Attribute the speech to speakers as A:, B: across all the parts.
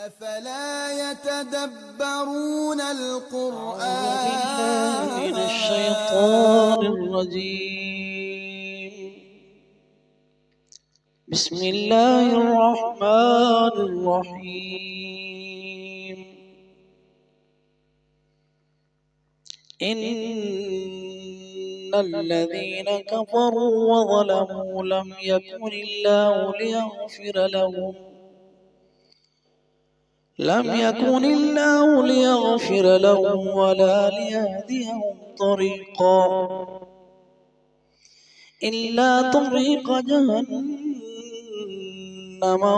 A: أفلا يتدبرون القرآن
B: أعوذ بالله من الشيطان الرجيم. بسم الله الرحمن الرحيم. إن الذين كفروا وظلموا لم يكن الله ليغفر لهم ولا ليهديهم طريقا إلا طريق جهنم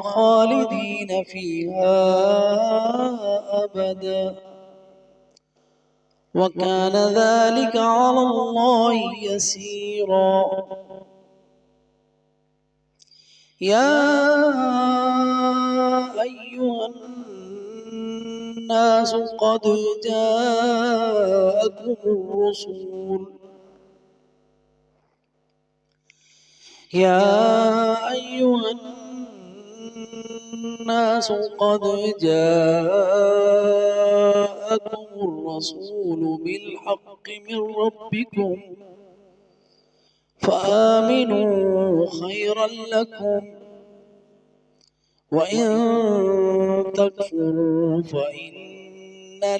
B: خالدين فيها أبدا وكان ذلك على الله يسيرا. يا أيها الناس قد جاءكم الرسول بالحق من ربكم فآمنوا خيرا لكم وإن تكفروا فإن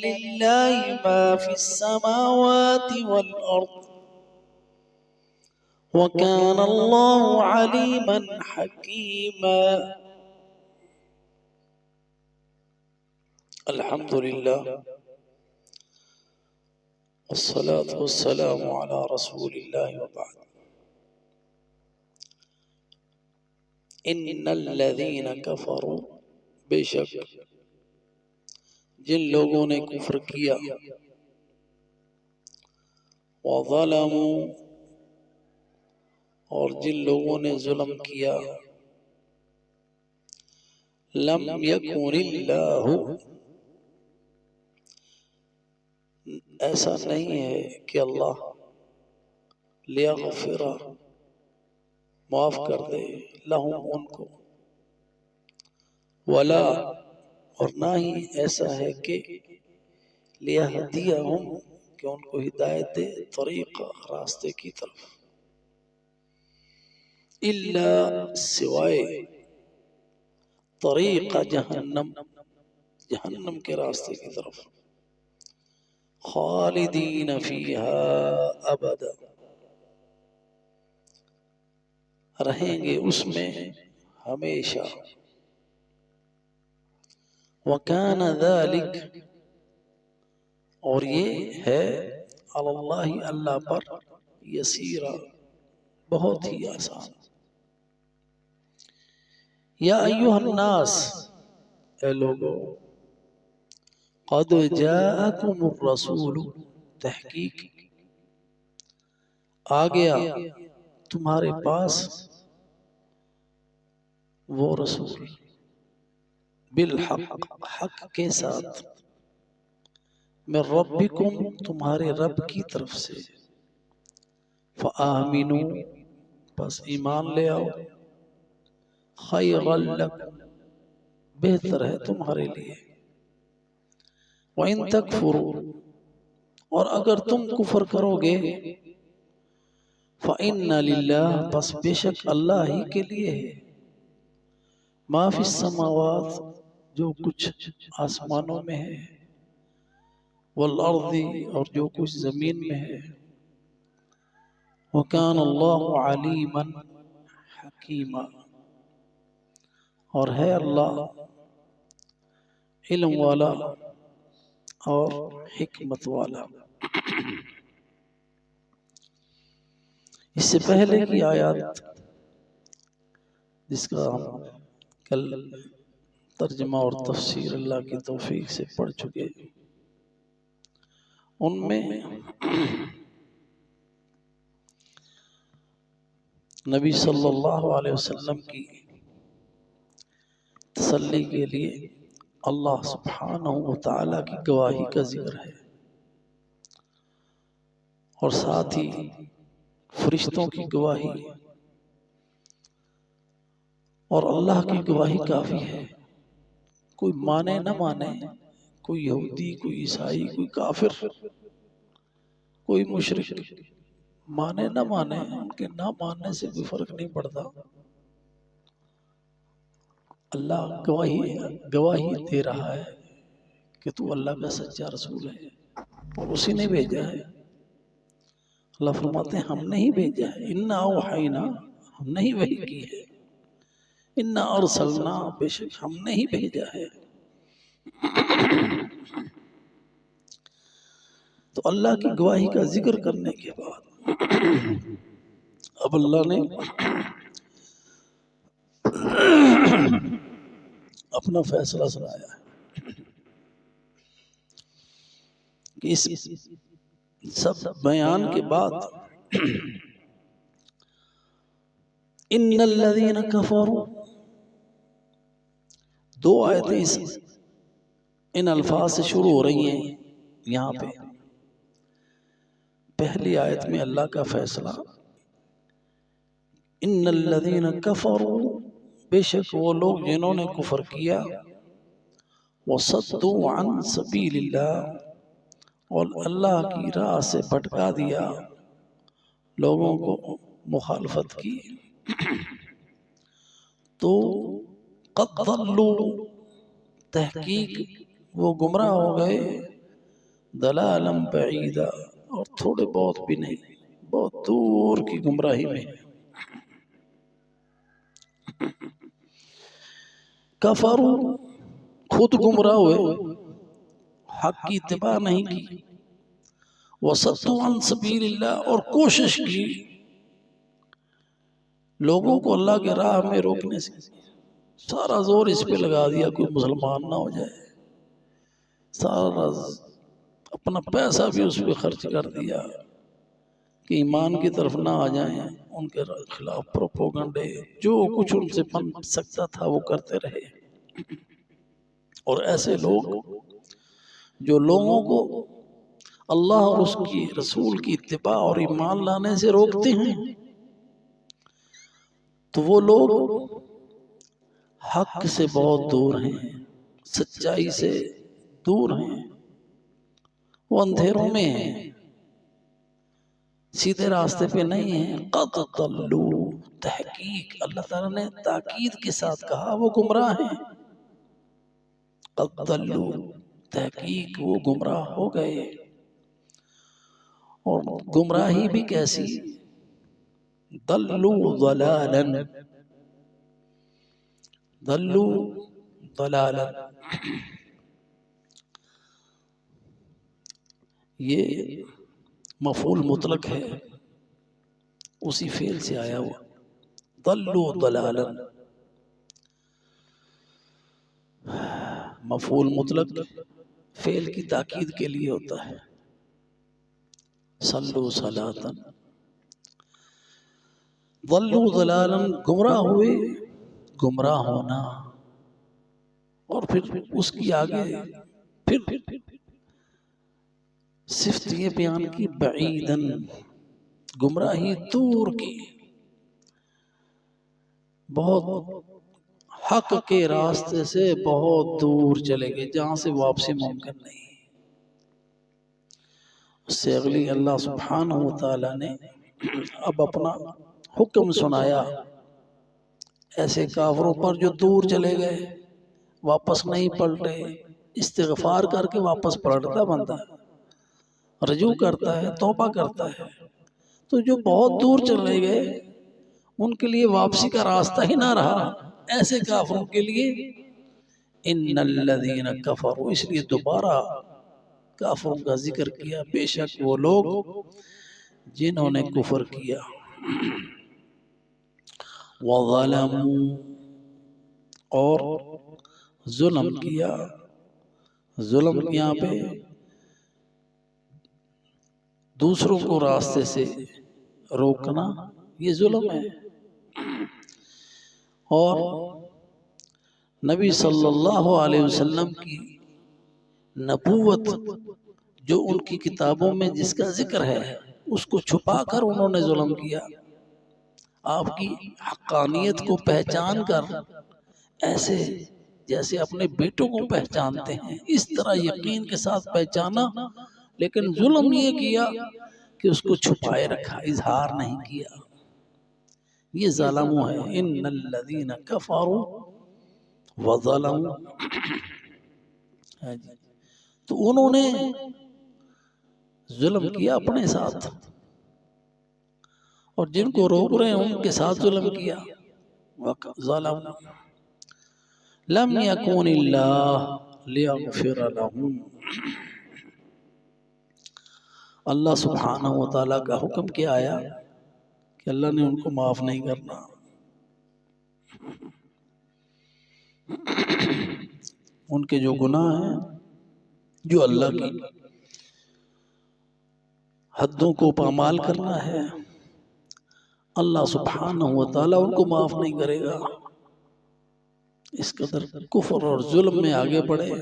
B: لله ما في السماوات والأرض وكان الله عليما حكيما. الحمد لله والصلاة والسلام على رسول الله وبعد. ان الذین کفروا، بے شک جن لوگوں نے کفر کیا، وظلموا اور جن لوگوں نے ظلم کیا، لم یکن اللہ، ایسا نہیں ہے کہ اللہ لیغفر معاف کر دے لہم ان کو، ولا اور نہ ہی ایسا ہے کہ لیہدیہم کہ ان کو ہدایت دے طریق راستے کی طرف، الا سوائے طریق جہنم کے راستے کی طرف، خالدین فیہا ابدا رہیں گے اس میں ہمیشہ، وَكَانَ ذَلِكَ اور یہ ہے علی اللہ اللہ پر، یسیرا بہت ہی آسان۔ یا ایہا الناس اے لوگو، قد جاءکم الرسول تحقیق آ گیا تمہارے پاس وہ رسول، بالحق حق کے ساتھ، من ربکم تمہارے رب کی طرف سے، فآمنوا پس ایمان لے آؤ، خیرا لکم بہتر ہے تمہارے لیے، وَإِن تَكْفُرُوا اور اگر تم کفر کرو گے، فَإِنَّ لِلَّهِ پس بے شک اللہ ہی کے لیے ہے، ما فی السماوات جو کچھ آسمانوں میں ہے، والارض اور جو کچھ زمین میں ہے، وَكَانَ اللَّهُ عَلِيمًا حَكِيمًا اور ہے اللہ علم والا اور حکمت والا۔ اس سے پہلے کی آیات جس کا ہم کل ترجمہ اور تفسیر اللہ کی توفیق سے پڑھ چکے، ان میں نبی صلی اللہ علیہ وسلم کی تسلی کے لیے اللہ سبحانہ وتعالی کی گواہی کا ذکر ہے، اور ساتھ ہی فرشتوں کی گواہی اور اللہ کی گواہی کافی ہے کوئی مانے نہ مانے، کوئی یہودی، کوئی عیسائی، کوئی کافر، کوئی مشرک، مانے نہ مانے، ان کے نہ ماننے سے کوئی فرق نہیں پڑتا۔ اللہ گواہی دے رہا ہے کہ تو اللہ کا سچا رسول ہے اور اسی نے بھیجا ہے۔ اللہ فرماتے ہیں ہم نے ہی بھیجا ہے، انا اوحینا، ہم نے ہی وحی کی ہے، انا ارسلنا، بے شک ہم نے ہی بھیجا ہے۔ تو اللہ کی گواہی کا ذکر کرنے کے بعد اب اللہ نے اپنا فیصلہ سنایا ہے کہ اس سب بیان کے بعد ان الذین کفروا، دو آیتیں ان الفاظ سے شروع ہو رہی ہیں یہاں پہ۔ پہلی آیت میں اللہ کا فیصلہ، ان الذین کفروا، بے شک وہ لوگ جنہوں نے کفر کیا، وصدوا عن سبیل اللہ، اور اللہ کی راہ سے بھٹکا دیا لوگوں کو، مخالفت کی، تو قد ضلوا، تحقیق وہ گمراہ ہو گئے، ضلالا بعیدا، اور تھوڑے بہت بھی نہیں، بہت دور کی گمراہی میں۔ کفروا، خود گمراہ ہوئے، حق کی اتباع نہیں کی، وصدوا عن سبیل اللہ، اور کوشش کی لوگوں کو اللہ کے راہ میں روکنے سے، سارا زور اس پہ لگا دیا کوئی مسلمان نہ ہو جائے، سارا اپنا پیسہ بھی اس پہ خرچ کر دیا کہ ایمان کی طرف نہ آ جائیں، ان کے خلاف پروپوگنڈے، جو کچھ ان سے بن سکتا تھا وہ کرتے رہے۔ اور ایسے لوگ جو لوگوں کو اللہ اور اس کی رسول کی اتباع اور ایمان لانے سے روکتے ہیں، تو وہ لوگ حق سے بہت دور ہیں، سچائی سے دور ہیں، وہ اندھیروں میں ہیں، سیدھے راستے پہ نہیں ہیں۔ قد ضلوا، تحقیق اللہ تعالیٰ نے تاکید کے ساتھ کہا وہ گمراہ ہیں۔ قد ضلوا، تحقیق وہ گمراہ ہو گئے، اور گمراہی بھی کیسی، ضلوا ضلالا، ضلوا ضلالا، یہ مفعول مطلق ہے، اسی فعل سے آیا ہوا، ضلوا ضلالا، مفعول مطلق فعل کی تاکید کے لیے ہوتا ہے۔ صلوا صلاۃ، ضلوا ضلالا، گمراہ ہوئے، گمراہ ہونا، اور پھر اس کی آگے پھر صفت یہ بیان کی، بعیداً، گمراہی دور کی، بہت حق کے راستے سے بہت دور چلے گئے، جہاں سے واپسی ممکن نہیں۔ اس سے اگلی اللہ سبحانہ وتعالی نے اب اپنا حکم سنایا ایسے کافروں پر جو دور چلے گئے، واپس نہیں پلٹے، استغفار کر کے واپس پلٹتا بندہ، رجوع کرتا ہے، توبہ کرتا ہے۔ تو جو بہت دور چلے گئے ان کے لیے واپسی کا راستہ ہی نہ رہا، ایسے کافروں کے لیے ان الذین کفروا، اس لیے دوبارہ کافروں کا ذکر کیا، بے شک وہ لوگ جنہوں نے کفر کیا، وظلموا، اور ظلم کیا۔ ظلم یہاں پہ دوسروں کو راستے سے روکنا، یہ ظلم ہے۔ اور نبی صلی اللہ علیہ وسلم کی نبوت جو ان کی کتابوں میں جس کا ذکر ہے، اس کو چھپا کر انہوں نے ظلم کیا۔ آپ کی حقانیت کو پہچان کر ایسے جیسے اپنے بیٹوں کو پہچانتے ہیں اس طرح یقین کے ساتھ پہچانا، لیکن ظلم یہ کیا کہ اس کو چھپائے رکھا، اظہار نہیں کیا. یہ ظالموں ہے. ان الذین کفروا وظلموا، تو انہوں نے ظلم کیا اپنے ساتھ، اور جن کو روک رہے ہیں ان کے ساتھ ظلم کیا. ظلم لم یکن اللہ لیغفر لهم، اللہ سبحانہ و تعالیٰ کا حکم کیا آیا کہ اللہ نے ان کو معاف نہیں کرنا. ان کے جو گناہ ہیں، جو اللہ کی حدوں کو پامال کرنا ہے، اللہ سبحانہ و تعالیٰ ان کو معاف نہیں کرے گا. اس قدر کفر اور ظلم میں آگے بڑھے،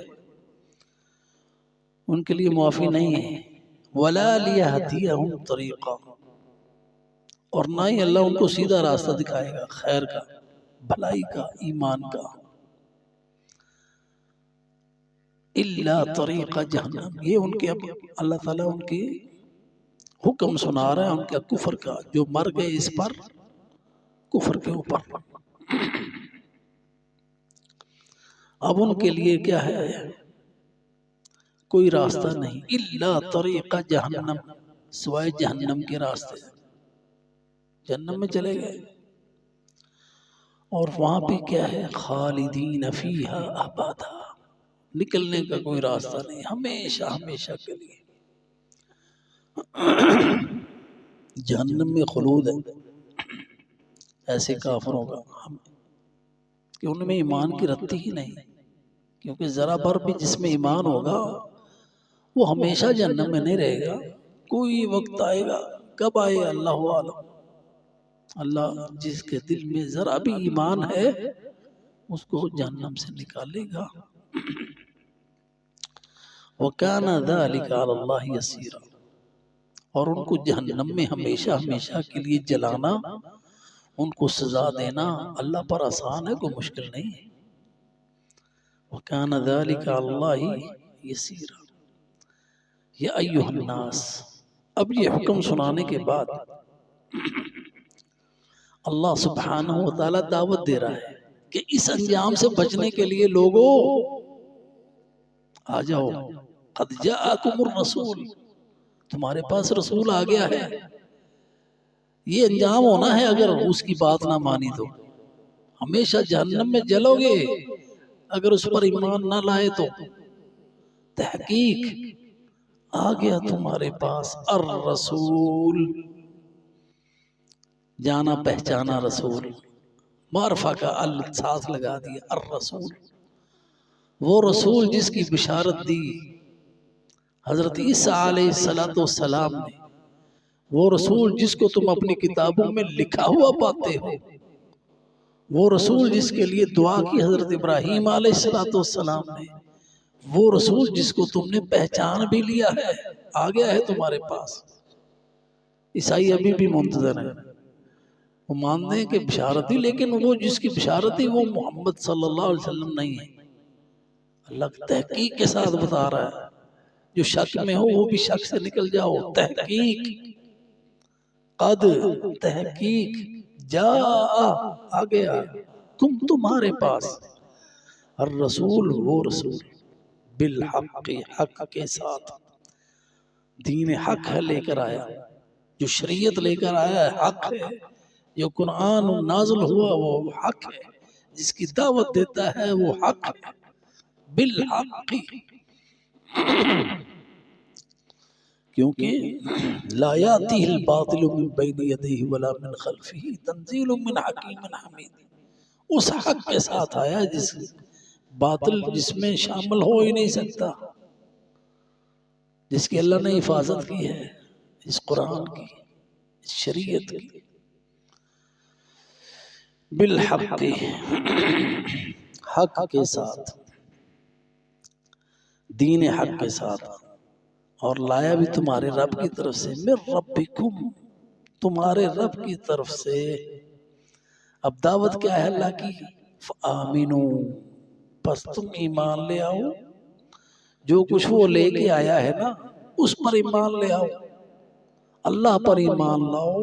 B: ان کے لیے معافی نہیں ہے. وَلَا لِيَهْدِيَهُمْ طَرِيقًا، اور نہ ہی اللہ ان کو سیدھا راستہ دکھائے گا، خیر کا، بھلائی کا، ایمان کا. إِلَّا طَرِيقَ جہنم، یہ ان کے اللہ تعالیٰ ان کی حکم سنا رہا ہے ان کے کفر کا، جو مر گئے اس پر کفر کے اوپر. اب ان کے لیے کیا ہے؟ کوئی راستہ نہیں. الا طریق جہنم، سوائے جہنم کے راستے. جہنم میں چلے گئے، اور وہاں پہ کیا ہے؟ خالدین فیہا ابدا، نکلنے کا کوئی راستہ نہیں، ہمیشہ ہمیشہ کے لیے جہنم میں خلود ہے. ایسے کافروں کا کہ ان میں ایمان کی رتی ہی نہیں، کیونکہ ذرا بھر بھی جس میں ایمان ہوگا وہ ہمیشہ جہنم میں نہیں رہے گا. کوئی وقت آئے گا، کب آئے اللہ عالم. اللہ جس کے دل میں ذرا بھی ایمان ہے اس کو جہنم سے نکالے گا. وَكَانَ ذَلِكَ عَلَى اللَّهِ يَسِيرًا، اور ان کو جہنم میں ہمیشہ ہمیشہ کے لیے جلانا، ان کو سزا دینا اللہ پر آسان ہے، کوئی مشکل نہیں ہے. وَكَانَ ذَلِكَ عَلَى اللَّهِ يَسِيرًا. یا ایھا الناس، اب یہ حکم سنانے کے بعد اللہ سبحانہ و تعالیٰ دعوت دے رہا ہے کہ اس انجام سے بچنے کے لیے لوگوں آ جاؤ. قد جاءکم الرسول، تمہارے پاس رسول آ گیا ہے. یہ انجام ہونا ہے اگر اس کی بات نہ مانی تو ہمیشہ جہنم میں جلو گے، اگر اس پر ایمان نہ لائے تو. تحقیق آ گیا تمہارے پاس الرسول، جانا پہچانا رسول، معرفہ کا ال ساتھ لگا دیا. الرسول، وہ رسول جس کی بشارت دی حضرت عیسیٰ علیہ السلام نے، وہ رسول جس کو تم اپنی کتابوں میں لکھا ہوا پاتے ہو، وہ رسول جس کے لیے دعا کی حضرت ابراہیم علیہ السلام نے، وہ رسول جس کو تم نے پہچان بھی لیا ہے، آ گیا ہے تمہارے پاس. عیسائی ابھی بھی منتظر ہیں، وہ مانتے ہیں کہ بشارت دی، لیکن وہ جس کی بشارت دی وہ محمد صلی اللہ علیہ وسلم نہیں ہے. اللہ تحقیق کے ساتھ بتا رہا ہے، جو شک میں ہو وہ بھی شک سے نکل جاؤ. تحقیق، قد، تحقیق، جاء، آ گیا، تمہارے پاس الرسول، وہ رسول، بالحق، حق کے ساتھ. دین حق ہے لے کر آیا، جو شریعت لے کر آیا ہے حق ہے، جو قرآن نازل ہوا وہ حق ہے، جس کی دعوت دیتا ہے وہ حق ہے. بالحق، کیونکہ لا یاتیہ الباطل من بین یدیہ ولا من خلفہ تنزیل من حکیم حمید. اس حق کے ساتھ آیا جس باطل جس میں شامل ہو ہی نہیں سکتا، جس کی اللہ نے حفاظت کی ہے، اس قرآن کی، اس شریعت کی. بالحق، حق کے ساتھ، دین حق کے ساتھ، اور لایا بھی تمہارے رب کی طرف سے. من ربکم، تمہارے رب کی طرف سے. اب دعوت کیا ہے اللہ کی؟ فآمنوا بس تم ایمان لے آؤ، جو کچھ وہ لے کے آیا ہے نا اس پر ایمان لے آؤ، اللہ پر ایمان لاؤ،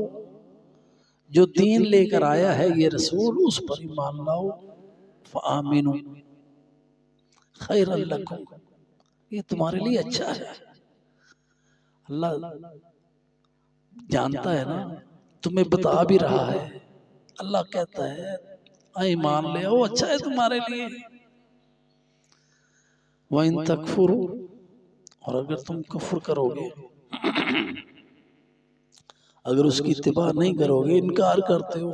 B: جو دین لے کر آیا ہے یہ رسول اس پر ایمان لاؤ، فآمنوا خیرا لکم، یہ تمہارے لیے اچھا ہے۔ اللہ جانتا ہے نا، تمہیں بتا بھی رہا ہے، اللہ کہتا ہے ایمان لے آؤ، اچھا ہے تمہارے لیے۔ وَإِن تَكْفُرُوا، اور اگر تم کفر کرو گے، اگر اس کی اتباع نہیں کرو گے، انکار کرتے ہو،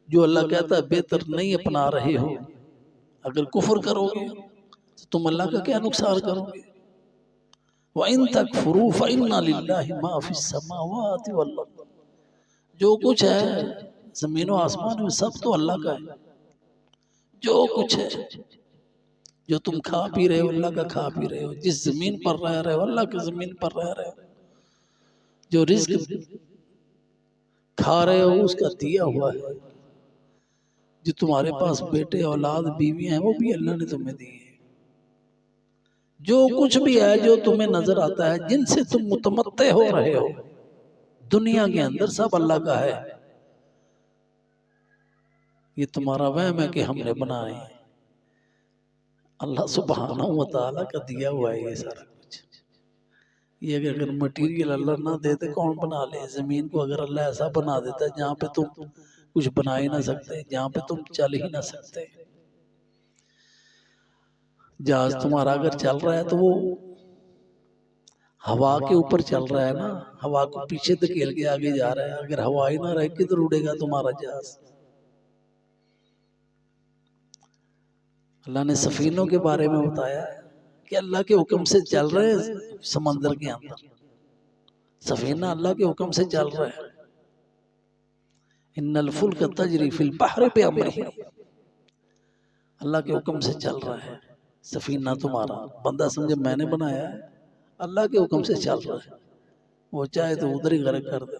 B: جو اللہ کہتا ہے بہتر نہیں اپنا رہے ہو، اگر کفر کرو گے تو تم اللہ کا کیا نقصان کرو گے؟ وَإِن تَكْفُرُوا فَإِنَّ لِلَّهِ مَا فِي السَّمَاوَاتِ وَالْأَرْضِ، جو کچھ ہے زمین و آسمان میں سب تو اللہ کا ہے، جو کچھ ہے، جو تم کھا پی رہے ہو اللہ کا کھا پی رہے ہو، جس زمین پر رہ رہے ہو اللہ کی زمین پر رہ رہے ہو، جو رزق کھا رہے ہو اس کا دیا ہوا ہے، جو تمہارے پاس بیٹے اولاد بیوی ہیں وہ بھی اللہ نے تمہیں دی ہے، جو کچھ بھی ہے جو تمہیں نظر آتا ہے جن سے تم متمتع ہو رہے ہو دنیا کے اندر سب اللہ کا ہے، یہ تمہارا وہم ہے کہ ہم نے بنائے ہیں، اللہ سبحانہ وتعالی کا دیا ہوا ہے یہ سارا کچھ۔ یہ اگر مٹیریل اللہ نہ دیتے کون بنا لے؟ زمین کو اگر اللہ ایسا بنا دیتا ہے جہاں پہ تم کچھ بنا ہی نہ سکتے، جہاں پہ تم چل ہی نہ سکتے، جہاز تمہارا اگر چل رہا ہے تو وہ ہوا کے اوپر چل رہا ہے نا، ہوا کو پیچھے دھکیل کے آگے جا رہا ہے، اگر ہوا ہی نہ رہے کدھر اڑے گا تمہارا جہاز؟ اللہ نے سفینوں کے بارے میں بتایا ہے کہ اللہ کے حکم سے چل رہے ہیں سمندر کے اندر، سفینہ اللہ کے حکم سے چل رہا ہے، ان الفلک تجری فی البحر بامرہ، اللہ کے حکم سے چل رہا ہے سفینہ تمہارا، بندہ سمجھے میں نے بنایا ہے، اللہ کے حکم سے چل رہا ہے، وہ چاہے تو ادھر ہی غرق کر دے۔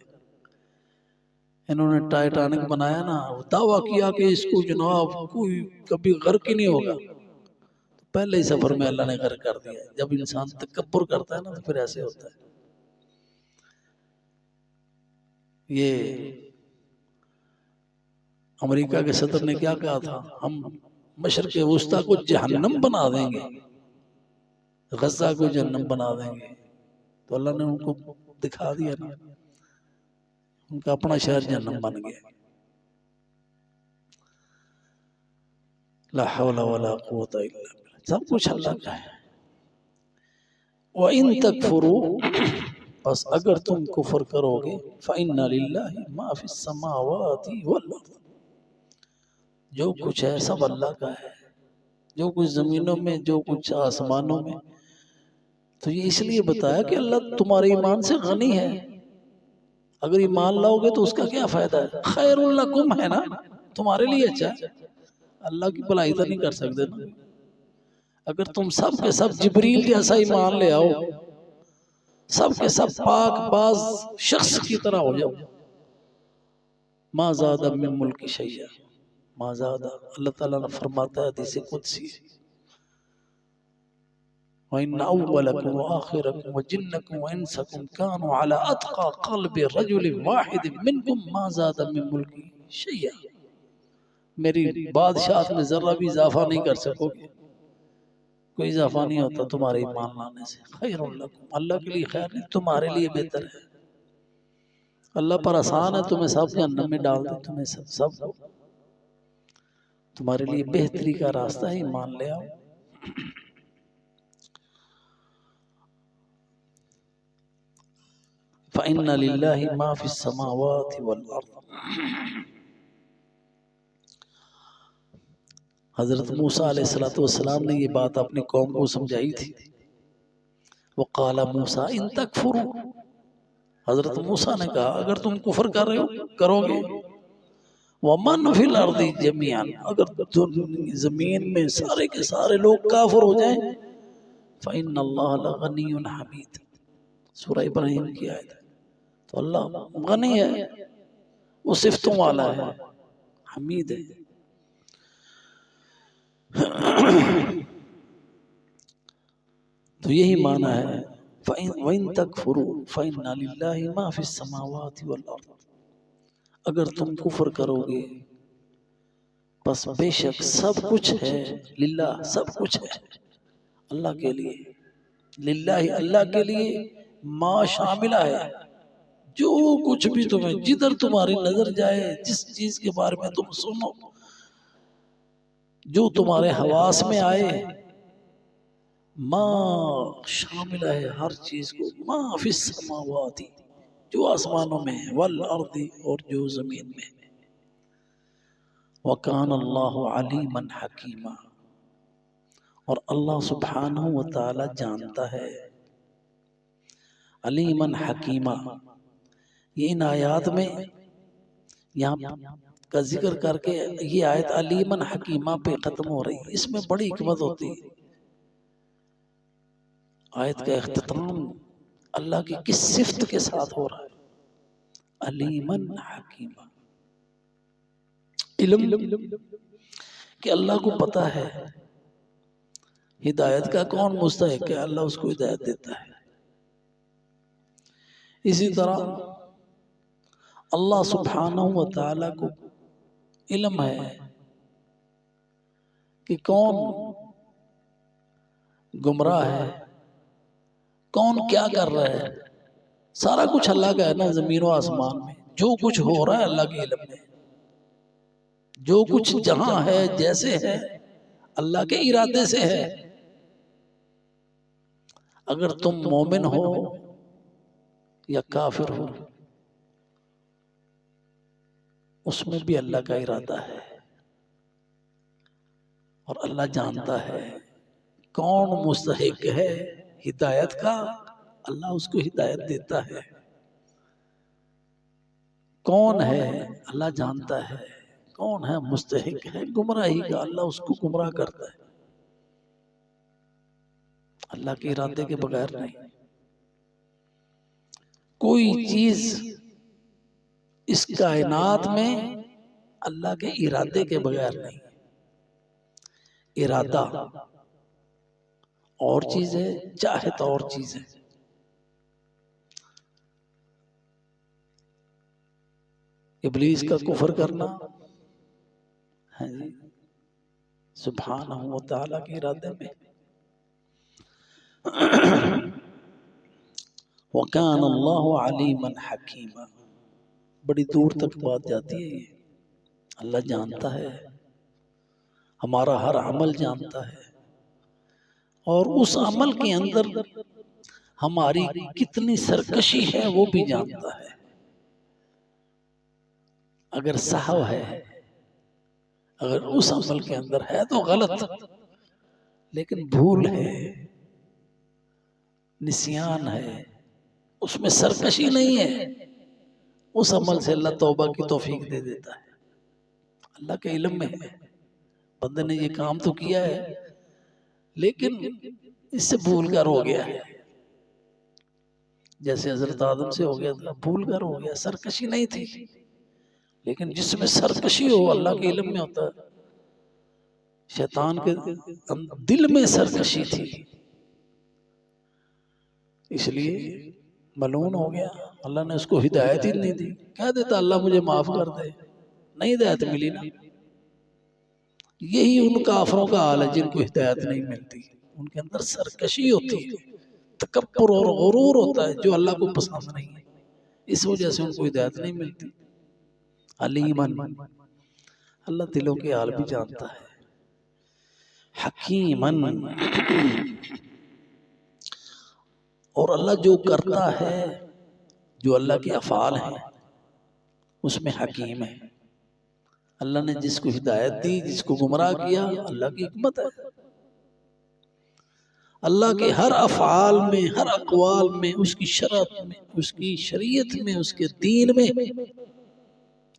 B: انہوں نے ٹائٹینک بنایا نا، دعویٰ کیا کہ اس کو جناب کوئی کبھی غرق ہی نہیں ہوگا، پہلے ہی سفر میں اللہ نے غرق کر دیا۔ جب انسان تکبر کرتا ہے نا تو پھر ایسے ہوتا ہے۔ یہ امریکہ کے صدر نے کیا کہا تھا، ہم مشرق وسطیٰ کو جہنم بنا دیں گے، غزہ کو جہنم بنا دیں گے، تو اللہ نے ان کو دکھا دیا نا، ان کا اپنا شہر جہنم بن گیا۔ لا حول ولا قوت الا باللہ، سب کچھ اللہ کا ہے۔ وَإِن تَكْفُرُوا، بس اگر تم کفر کرو گے، فَإِنَّ لِلَّهِ مَا فِي السَّمَاوَاتِ وَالْأَرْضِ، جو کچھ ہے سب اللہ کا ہے، جو کچھ زمینوں میں جو کچھ آسمانوں میں، تو یہ اس لیے بتایا کہ اللہ تمہارے ایمان سے غنی ہے، اگر ایمان لاؤ گے تو اس کا کیا فائدہ ہے؟ خیر لکم ہے نا، تمہارے لیے اچھا ہے، اللہ کی بھلائی تو نہیں کر سکتے نا۔ اگر تم سب کے سب جبریل جیسا ایمان لے آؤ، سب کے سب پاک باز شخص کی طرح ہو جاؤ، ما زاد من ملک شیئا، ما زاد، اللہ تعالیٰ نے فرماتا ہے حدیث قدسی، وَإِنَّ أَوَّلَكُمْ وَآخِرَكُمْ وَجِنَّكُمْ وَإِنسَكُمْ كَانُوا عَلَىٰ أَتْقَىٰ قَلْبِ رَجُلٍ وَاحِدٍ مِّنْكُمْ مَا زَادَ مِن مُلْكِهِ شَيْئًا، میری بادشاہت میں ذرہ بھی اضافہ نہیں کر سکو گے، کوئی اضافہ نہیں ہوتا تمہارے ایمان لانے سے۔ خیر لکم، اللہ کے لیے خیر نہیں، تمہارے لیے بہتر ہے، اللہ پر آسان ہے تمہیں سب جہنم میں ڈال دے، تمہیں سب کو، تمہارے لیے بہتری کا راستہ ہے، ایمان لے آؤ۔ فَإِنَّ لِلَّهِ مَا فِي السَّمَاوَاتِ وَالْأَرْضِ، حضرت موسیٰ علیہ السلام نے یہ بات اپنی قوم کو سمجھائی تھی۔ وَقَالَ مُوسَىٰ إِن تَكْفُرُوا، حضرت موسیٰ نے کہا اگر تم کفر کرو گے، وَمَنْ فِي الْأَرْضِ جَمِيعًا، اگر زمین میں سارے کے سارے لوگ کافر ہو جائیں، فَإِنَّ اللَّهَ لَغَنِيٌّ حَمِيدٌ، سورہ ابراہیم کی آیت ہے، تو اللہ غنی ہے، وہ صفتوں والا ہے، حمید ہے۔ تو یہی معنی ہے وَإِن تَكْفُرُوا فَإِنَّ لِلَّهِ مَا فِي السَّمَاوَاتِ وَالْأَرْضِ، اگر تم کفر کرو گے بس بے شک سب کچھ ہے للہ، سب کچھ ہے اللہ کے لیے، للہ اللہ کے لیے، ما شاملہ ہے، جو کچھ بھی تمہیں جدھر تمہاری نظر جائے، جس چیز کے بارے میں تم سنو، جو تمہارے حواس میں آئے، ما شامل ہے ہر چیز کو، ما فی السماوات، جو آسمانوں میں ہے، والارض، اور جو زمین میں ہے، وکان اللہ علیما حکیما، اور اللہ سبحانہ وتعالی جانتا ہے، علیما حکیما، یہ ان آیات میں یہاں کا ذکر کر کے یہ آیت علیما حکیما پہ ختم ہو رہی ہے، اس میں بڑی حکمت ہوتی ہے۔ آیت کا اختتام اللہ کی کس صفت کے ساتھ ہو رہا ہے؟ علیما حکیما، علم کہ اللہ کو پتا ہے ہدایت کا کون مستحق ہے، اللہ اس کو ہدایت دیتا ہے۔ اسی طرح اللہ سبحانہ وتعالی کو علم ہے کہ کون گمراہ ہے، کون کیا کر رہا ہے، سارا کچھ اللہ کا ہے نا، زمین و آسمان میں جو کچھ ہو رہا ہے اللہ کے علم میں، جو کچھ جہاں ہے جیسے ہے اللہ کے ارادے سے ہے۔ اگر تم مومن ہو یا کافر ہو، اس میں بھی اللہ کا ارادہ ہے، اور اللہ جانتا ہے کون مستحق ہے ہدایت کا، اللہ اس کو ہدایت دیتا ہے، کون ہے اللہ جانتا ہے، کون ہے مستحق ہے گمراہی کا، اللہ اس کو گمراہ کرتا ہے، اللہ کے ارادے کے بغیر نہیں۔ کوئی چیز اس کائنات میں اللہ کے ارادے کے بغیر نہیں، ارادہ اور چیز ہے، چاہت اور چیز ہے۔ ابلیس کا کفر کرنا ہے جی سبحانہ و تعالیٰ کے ارادے میں، وَكَانَ اللَّهُ عَلِيمًا حَكِيمًا، بڑی دور تک بات جاتی ہے یہ، اللہ جانتا ہے، ہمارا ہر عمل جانتا ہے، اور اس عمل کے اندر ہماری کتنی سرکشی ہے وہ بھی جانتا ہے۔ اگر سہو ہے، اگر اس عمل کے اندر ہے تو غلط، لیکن بھول ہے، نسیان ہے، اس میں سرکشی نہیں ہے، اس عمل سے اللہ توبہ کی توفیق دے دیتا ہے، اللہ کے علم میں ہے، بندے نے یہ کام تو کیا ہے لیکن اس سے بھول کر ہو گیا ہے، جیسے حضرت آدم سے ہو گیا تھا، بھول کر ہو گیا، سرکشی نہیں تھی، لیکن جس میں سرکشی ہو اللہ کے علم میں ہوتا ہے، شیطان کے دل میں سرکشی تھی، اس لیے ملعون ہو گیا، اللہ نے اس کو ہدایت ہی نہیں دی، کہہ دیتا اللہ مجھے معاف کر دے، نہیں ہدایت ملی نا۔ یہی ان کافروں کا حال ہے جن کو ہدایت نہیں ملتی، ان کے اندر سرکشی ہوتی ہے، تکبر اور غرور ہوتا ہے جو اللہ کو پسند نہیں ہے، اس وجہ سے ان کو ہدایت نہیں ملتی۔ علیماً، اللہ دلوں کے حال بھی جانتا ہے، حکیماً، اور اللہ جو کرتا ہے، جو اللہ کے افعال ہیں اس میں حکیم ہے، اللہ نے جس کو ہدایت دی، جس کو گمراہ کیا، اللہ کی حکمت ہے، اللہ کے ہر افعال میں، ہر اقوال میں، اس کی شرعت میں، اس کی شریعت میں، اس کے دین میں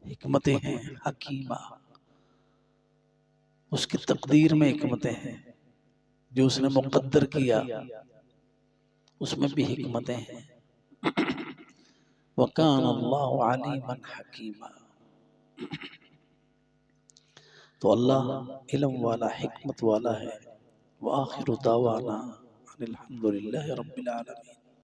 B: حکمتیں ہیں حکیمہ، اس کی تقدیر میں حکمتیں ہیں، جو اس نے مقدر کیا اس میں بھی حکمتیں ہیں۔ وَكَانَ اللَّهُ عَلِيمًا حَكِيمًا، تو اللہ علم والا، حکمت والا ہے۔ وآخر دعوانا ان الحمد للہ رب العالمین۔